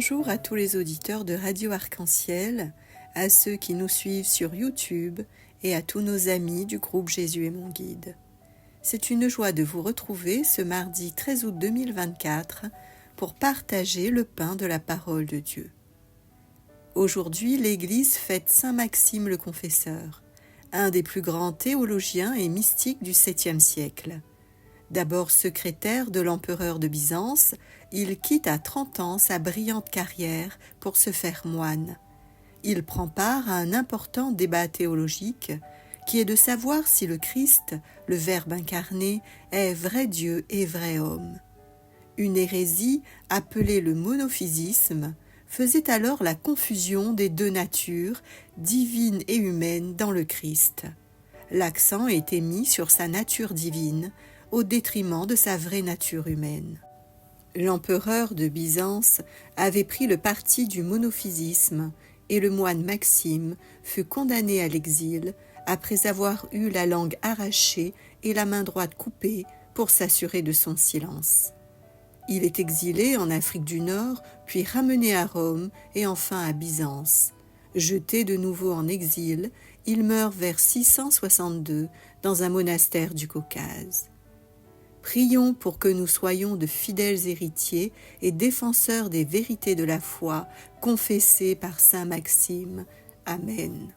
Bonjour à tous les auditeurs de Radio Arc-en-Ciel, à ceux qui nous suivent sur YouTube et à tous nos amis du groupe Jésus est mon guide. C'est une joie de vous retrouver ce mardi 13 août 2024 pour partager le pain de la parole de Dieu. Aujourd'hui, l'Église fête Saint Maxime le Confesseur, un des plus grands théologiens et mystiques du 7e siècle. D'abord secrétaire de l'empereur de Byzance, il quitte à 30 ans sa brillante carrière pour se faire moine. Il prend part à un important débat théologique qui est de savoir si le Christ, le Verbe incarné, est vrai Dieu et vrai homme. Une hérésie, appelée le monophysisme, faisait alors la confusion des deux natures, divine et humaine, dans le Christ. L'accent était mis sur sa nature divine, au détriment de sa vraie nature humaine. L'empereur de Byzance avait pris le parti du monophysisme et le moine Maxime fut condamné à l'exil après avoir eu la langue arrachée et la main droite coupée pour s'assurer de son silence. Il est exilé en Afrique du Nord, puis ramené à Rome et enfin à Byzance. Jeté de nouveau en exil, il meurt vers 662 dans un monastère du Caucase. Prions pour que nous soyons de fidèles héritiers et défenseurs des vérités de la foi confessées par saint Maxime. Amen.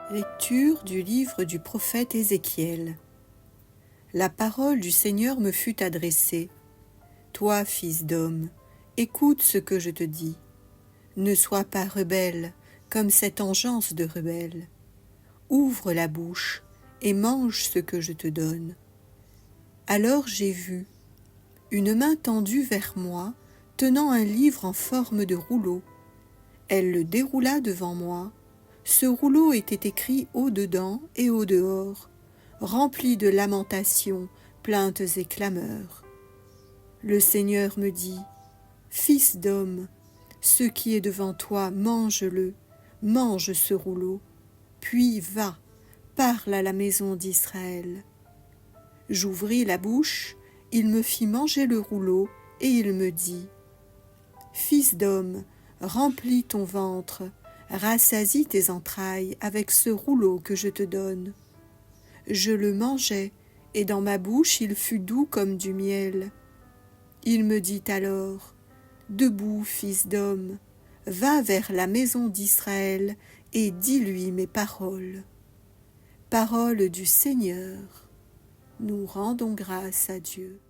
Lecture du livre du prophète Ézéchiel. La parole du Seigneur me fut adressée. Toi, fils d'homme, écoute ce que je te dis. Ne sois pas rebelle, comme cette engeance de rebelle. Ouvre la bouche et mange ce que je te donne. Alors j'ai vu une main tendue vers moi, tenant un livre en forme de rouleau. Elle le déroula devant moi. Ce rouleau était écrit au-dedans et au-dehors, rempli de lamentations, plaintes et clameurs. Le Seigneur me dit, « Fils d'homme, ce qui est devant toi, mange-le, mange ce rouleau, puis va, parle à la maison d'Israël. » J'ouvris la bouche, il me fit manger le rouleau, et il me dit, « Fils d'homme, remplis ton ventre, rassasie tes entrailles avec ce rouleau que je te donne. » Je le mangeai, et dans ma bouche il fut doux comme du miel. Il me dit alors, « Debout, fils d'homme, va vers la maison d'Israël et dis-lui mes paroles. » Parole du Seigneur. Nous rendons grâce à Dieu.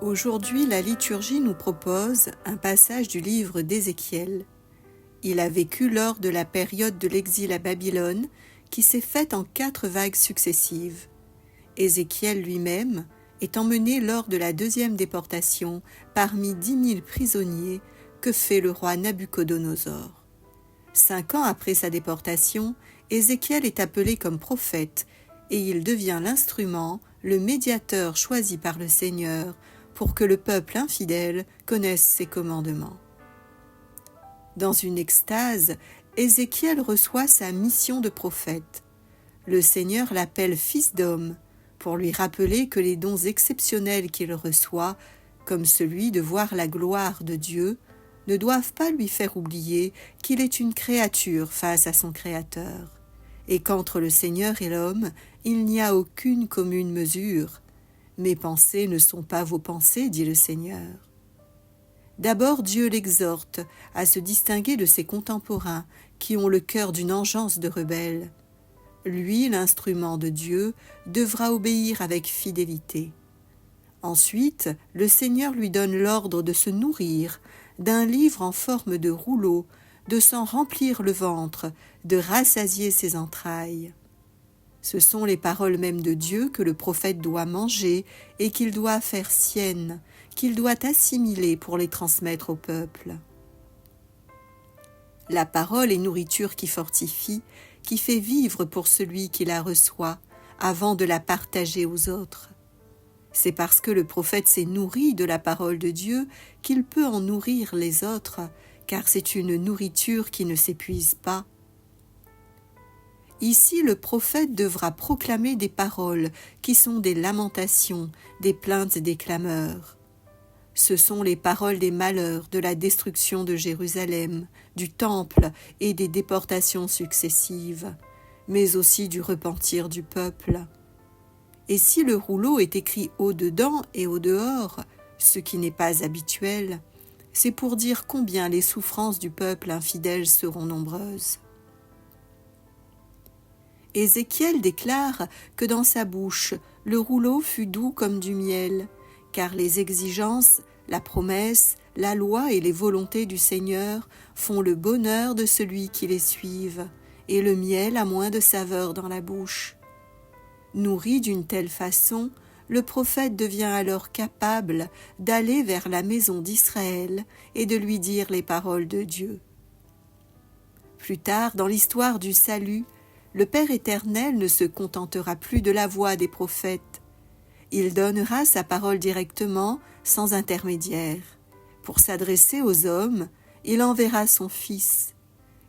Aujourd'hui, la liturgie nous propose un passage du livre d'Ézéchiel. Il a vécu lors de la période de l'exil à Babylone qui s'est faite en 4 vagues successives. Ézéchiel lui-même est emmené lors de la 2e déportation parmi 10 000 prisonniers que fait le roi Nabuchodonosor. 5 ans après sa déportation, Ézéchiel est appelé comme prophète et il devient l'instrument, le médiateur choisi par le Seigneur pour que le peuple infidèle connaisse ses commandements. Dans une extase, Ézéchiel reçoit sa mission de prophète. Le Seigneur l'appelle fils d'homme pour lui rappeler que les dons exceptionnels qu'il reçoit, comme celui de voir la gloire de Dieu, ne doivent pas lui faire oublier qu'il est une créature face à son Créateur, et qu'entre le Seigneur et l'homme, il n'y a aucune commune mesure. « Mes pensées ne sont pas vos pensées, dit le Seigneur. » D'abord, Dieu l'exhorte à se distinguer de ses contemporains qui ont le cœur d'une engeance de rebelle. Lui, l'instrument de Dieu, devra obéir avec fidélité. Ensuite, le Seigneur lui donne l'ordre de se nourrir d'un livre en forme de rouleau, de s'en remplir le ventre, de rassasier ses entrailles. Ce sont les paroles mêmes de Dieu que le prophète doit manger et qu'il doit faire siennes, qu'il doit assimiler pour les transmettre au peuple. La parole est nourriture qui fortifie, qui fait vivre pour celui qui la reçoit, avant de la partager aux autres. C'est parce que le prophète s'est nourri de la parole de Dieu qu'il peut en nourrir les autres, car c'est une nourriture qui ne s'épuise pas. Ici, le prophète devra proclamer des paroles qui sont des lamentations, des plaintes et des clameurs. Ce sont les paroles des malheurs, de la destruction de Jérusalem, du temple et des déportations successives, mais aussi du repentir du peuple. Et si le rouleau est écrit au-dedans et au-dehors, ce qui n'est pas habituel, c'est pour dire combien les souffrances du peuple infidèle seront nombreuses. Ézéchiel déclare que dans sa bouche, le rouleau fut doux comme du miel, car les exigences, la promesse, la loi et les volontés du Seigneur font le bonheur de celui qui les suive, et le miel a moins de saveur dans la bouche. Nourri d'une telle façon, le prophète devient alors capable d'aller vers la maison d'Israël et de lui dire les paroles de Dieu. Plus tard, dans l'histoire du salut, le Père éternel ne se contentera plus de la voix des prophètes. Il donnera sa parole directement, sans intermédiaire. Pour s'adresser aux hommes, il enverra son Fils.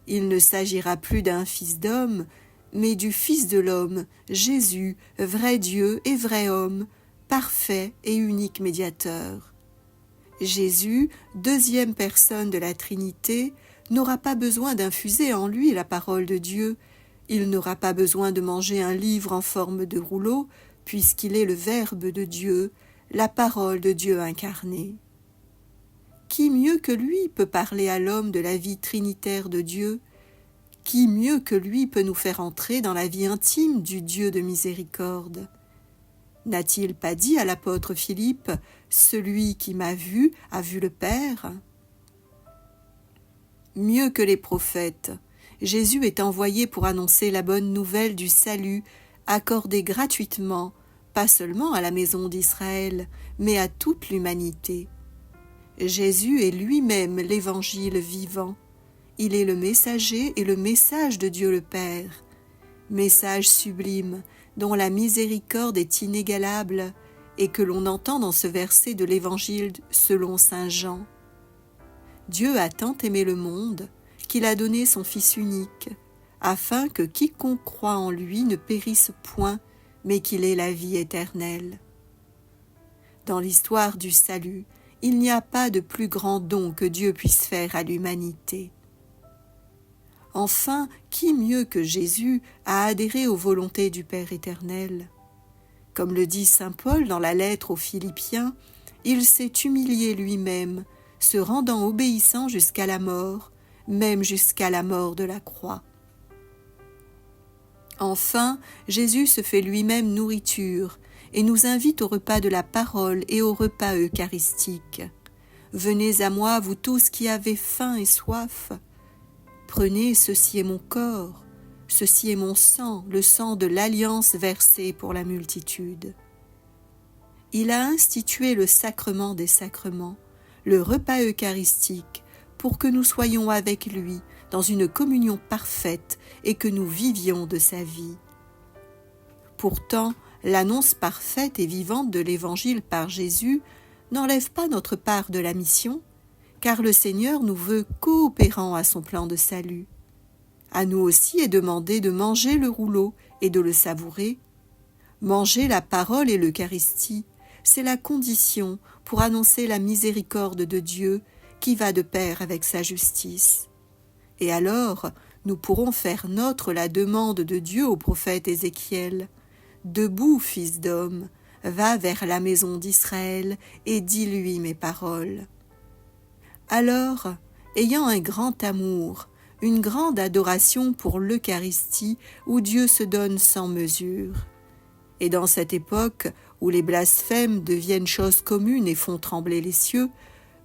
Il ne s'agira plus d'un fils d'homme, mais du Fils de l'homme, Jésus, vrai Dieu et vrai homme, parfait et unique médiateur. Jésus, deuxième personne de la Trinité, n'aura pas besoin d'infuser en lui la parole de Dieu. Il n'aura pas besoin de manger un livre en forme de rouleau, puisqu'il est le Verbe de Dieu, la parole de Dieu incarnée. Qui mieux que lui peut parler à l'homme de la vie trinitaire de Dieu? Qui mieux que lui peut nous faire entrer dans la vie intime du Dieu de miséricorde? N'a-t-il pas dit à l'apôtre Philippe, « Celui qui m'a vu a vu le Père » ? Mieux que les prophètes, Jésus est envoyé pour annoncer la bonne nouvelle du salut accordé gratuitement, pas seulement à la maison d'Israël, mais à toute l'humanité. Jésus est lui-même l'évangile vivant. Il est le messager et le message de Dieu le Père. Message sublime, dont la miséricorde est inégalable et que l'on entend dans ce verset de l'Évangile selon saint Jean. Dieu a tant aimé le monde qu'il a donné son Fils unique, afin que quiconque croit en lui ne périsse point, mais qu'il ait la vie éternelle. Dans l'histoire du salut, il n'y a pas de plus grand don que Dieu puisse faire à l'humanité. Enfin, qui mieux que Jésus a adhéré aux volontés du Père éternel? Comme le dit saint Paul dans la lettre aux Philippiens, il s'est humilié lui-même, se rendant obéissant jusqu'à la mort, même jusqu'à la mort de la croix. Enfin, Jésus se fait lui-même nourriture et nous invite au repas de la parole et au repas eucharistique. « Venez à moi, vous tous qui avez faim et soif. Prenez, ceci est mon corps, ceci est mon sang, le sang de l'alliance versé pour la multitude. » Il a institué le sacrement des sacrements, le repas eucharistique, pour que nous soyons avec lui dans une communion parfaite et que nous vivions de sa vie. Pourtant, l'annonce parfaite et vivante de l'Évangile par Jésus n'enlève pas notre part de la mission, car le Seigneur nous veut coopérants à son plan de salut. À nous aussi est demandé de manger le rouleau et de le savourer. Manger la parole et l'Eucharistie, c'est la condition pour annoncer la miséricorde de Dieu qui va de pair avec sa justice. Et alors, nous pourrons faire nôtre la demande de Dieu au prophète Ézéchiel. « Debout, fils d'homme, va vers la maison d'Israël et dis-lui mes paroles. » Alors, ayant un grand amour, une grande adoration pour l'Eucharistie où Dieu se donne sans mesure. Et dans cette époque où les blasphèmes deviennent choses communes et font trembler les cieux,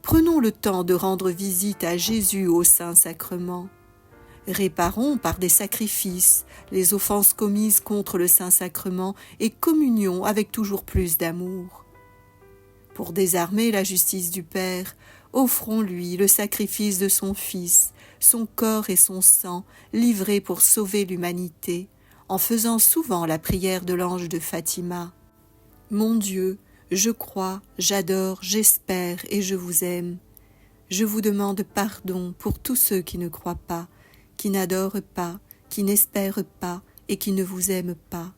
prenons le temps de rendre visite à Jésus au Saint-Sacrement. Réparons par des sacrifices les offenses commises contre le Saint-Sacrement et communions avec toujours plus d'amour. Pour désarmer la justice du Père, offrons-lui le sacrifice de son Fils, son corps et son sang, livrés pour sauver l'humanité, en faisant souvent la prière de l'ange de Fatima. Mon Dieu, je crois, j'adore, j'espère et je vous aime. Je vous demande pardon pour tous ceux qui ne croient pas, qui n'adorent pas, qui n'espèrent pas et qui ne vous aiment pas.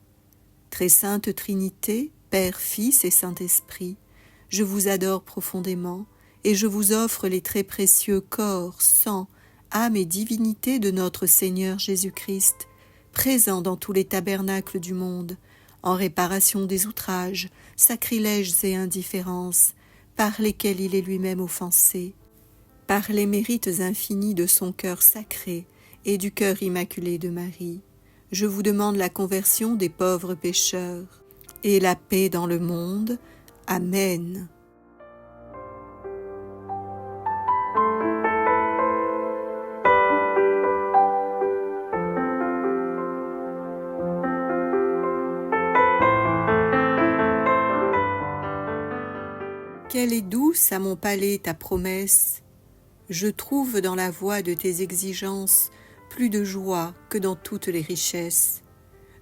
Très sainte Trinité, Père, Fils et Saint-Esprit, je vous adore profondément et je vous offre les très précieux corps, sang, âme et divinité de notre Seigneur Jésus-Christ, présent dans tous les tabernacles du monde, en réparation des outrages, sacrilèges et indifférences, par lesquels il est lui-même offensé, par les mérites infinis de son cœur sacré et du cœur immaculé de Marie. Je vous demande la conversion des pauvres pécheurs et la paix dans le monde. Amen. Quelle est douce à mon palais ta promesse. Je trouve dans la voie de tes exigences plus de joie que dans toutes les richesses.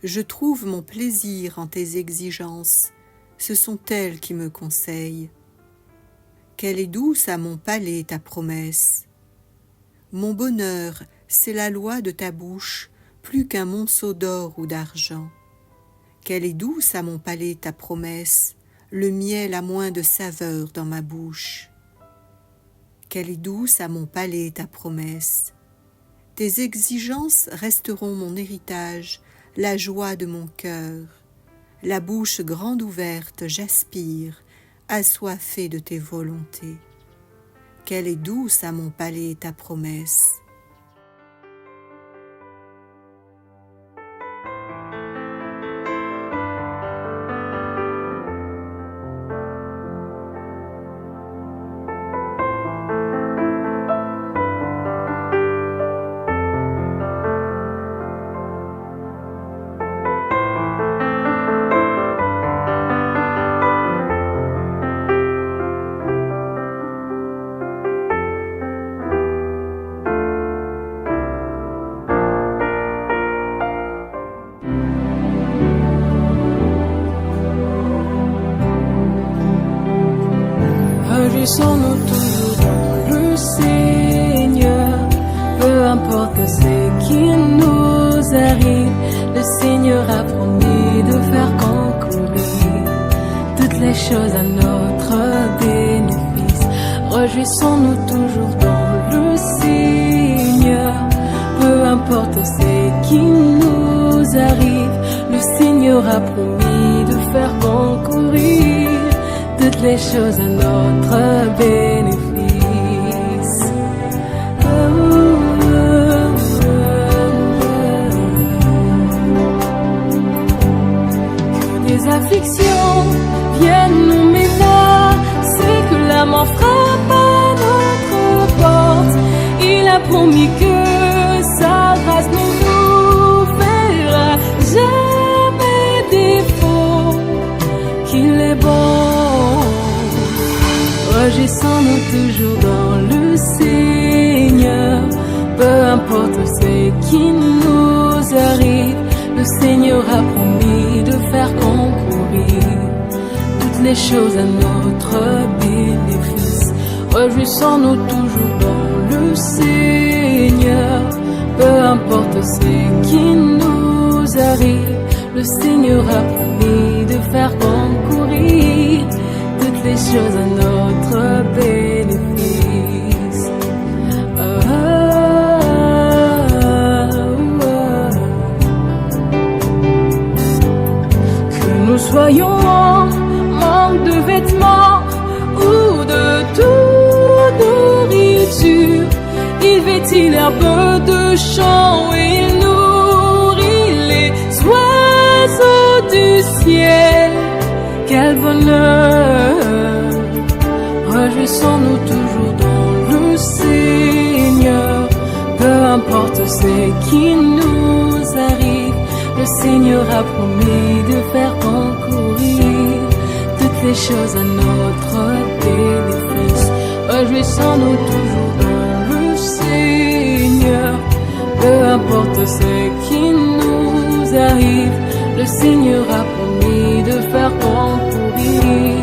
Je trouve mon plaisir en tes exigences, ce sont elles qui me conseillent. Qu'elle est douce à mon palais ta promesse. Mon bonheur, c'est la loi de ta bouche, plus qu'un monceau d'or ou d'argent. Qu'elle est douce à mon palais ta promesse, le miel a moins de saveur dans ma bouche. Qu'elle est douce à mon palais ta promesse. Tes exigences resteront mon héritage, la joie de mon cœur. La bouche grande ouverte, j'aspire, assoiffée de tes volontés. Qu'elle est douce à mon palais ta promesse. Réjouissons-nous toujours dans le Seigneur, peu importe ce qui nous arrive, le Seigneur a promis de faire concourir toutes les choses à notre bénéfice. Réjouissons-nous toujours dans le Seigneur, peu importe ce qui nous arrive, le Seigneur a promis de faire concourir toutes les choses à notre bénéfice. Que des afflictions viennent nous menacer, que la mort frappe à notre porte. Il a promis que sa grâce ne nous fera jamais défaut, qu'il est bon. Réjouissons-nous toujours dans le Seigneur, peu importe ce qui nous arrive, le Seigneur a promis de faire concourir toutes les choses à notre bénéfice. Réjouissons-nous toujours dans le Seigneur, peu importe ce qui nous arrive, le Seigneur a promis de faire concourir toutes les choses à notre bénéfice. Que nous soyons en manque de vêtements ou de toute nourriture, il vêtit l'herbe de champ et il nourrit les oiseaux du ciel. Quel bonheur! Réjouissons-nous toujours dans le Seigneur, peu importe ce qui nous arrive, le Seigneur a promis de faire concourir toutes les choses à notre bénéfice. Réjouissons-nous toujours dans le Seigneur, peu importe ce qui nous arrive, le Seigneur a promis de faire concourir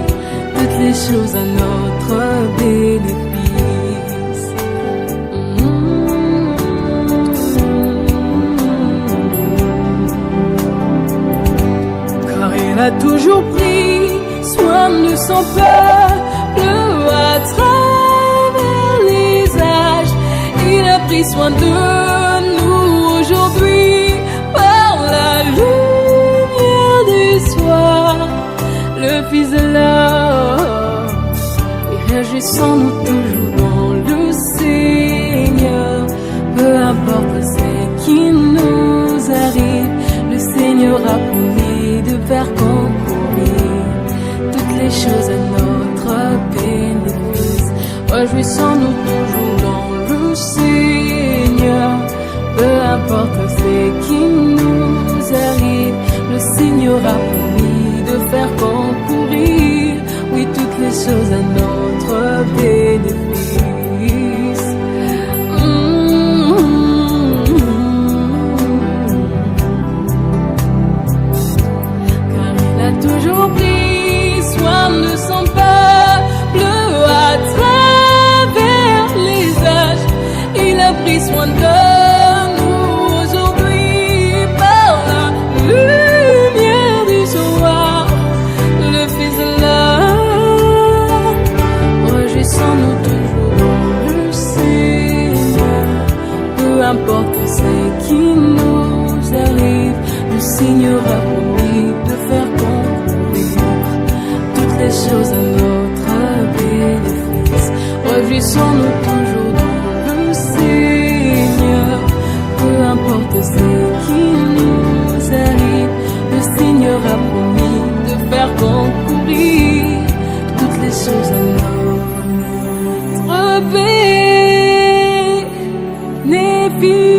toutes les choses à notre bénéfice. Car il a toujours pris soin de son peuple à travers les âges. Il a pris soin de nous aujourd'hui par la lumière du soir, le Fils de l'homme. Et réjouissons-nous toujours dans le Seigneur, peu importe ce qui nous arrive, le Seigneur a promis de faire concourir toutes les choses à notre bénéfice. Réjouissons-nous toujours dans le Seigneur, peu importe ce qui nous arrive, le Seigneur a promis de faire concourir, oui, toutes les choses à notre bénéfice. qui nous arrive, le Seigneur a promis de faire concourir toutes les choses à notre bénéfice. Réjouissons-nous toujours dans le Seigneur, peu importe ce qui nous arrive, le Seigneur a promis de faire concourir toutes les choses à notre bénéfice.